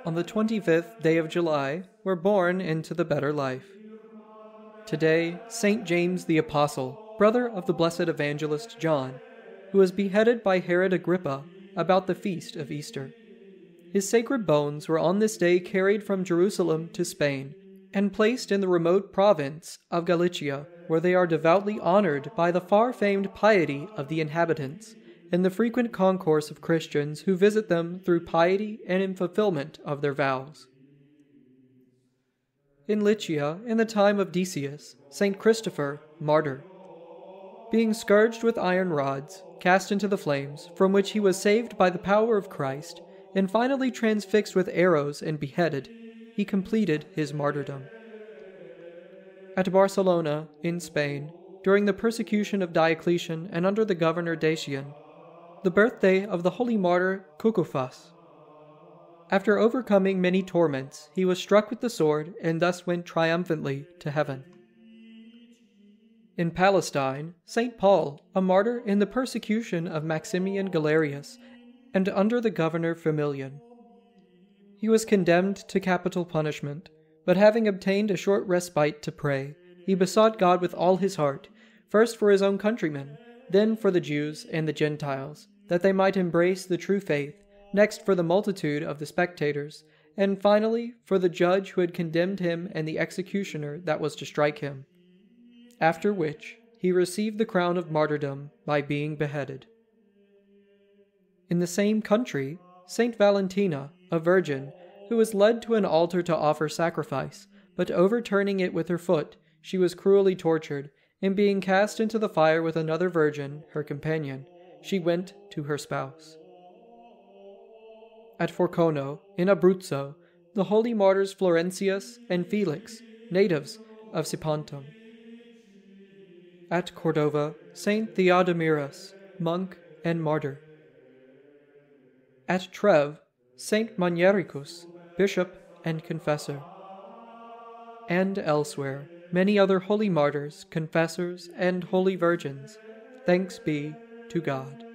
on the 25th day of July, were born into the better life. Today, Saint James the Apostle, brother of the blessed evangelist John, who was beheaded by Herod Agrippa about the feast of Easter. His sacred bones were on this day carried from Jerusalem to Spain and placed in the remote province of Galicia, where they are devoutly honored by the far-famed piety of the inhabitants and the frequent concourse of Christians who visit them through piety and in fulfillment of their vows. In Lycia, in the time of Decius, Saint Christopher, martyr, being scourged with iron rods, cast into the flames, from which he was saved by the power of Christ, and finally transfixed with arrows and beheaded, he completed his martyrdom. At Barcelona, in Spain, during the persecution of Diocletian and under the governor Dacian, the birthday of the holy martyr Cucuphas. After overcoming many torments, he was struck with the sword and thus went triumphantly to heaven. In Palestine, St. Paul, a martyr in the persecution of Maximian Galerius and under the governor Firmilian. He was condemned to capital punishment, but having obtained a short respite to pray, he besought God with all his heart, first for his own countrymen, then for the Jews and the Gentiles, that they might embrace the true faith, next for the multitude of the spectators, and finally for the judge who had condemned him and the executioner that was to strike him. After which, he received the crown of martyrdom by being beheaded. In the same country, Saint Valentina, a virgin, who was led to an altar to offer sacrifice, but overturning it with her foot, she was cruelly tortured, and being cast into the fire with another virgin, her companion, she went to her spouse. At Forcono, in Abruzzo, the holy martyrs Florentius and Felix, natives of Sipontum. At Cordova, Saint Theodomirus, monk and martyr. At Treves, Saint Maniericus, bishop and confessor. And elsewhere, many other holy martyrs, confessors, and holy virgins. Thanks be to God.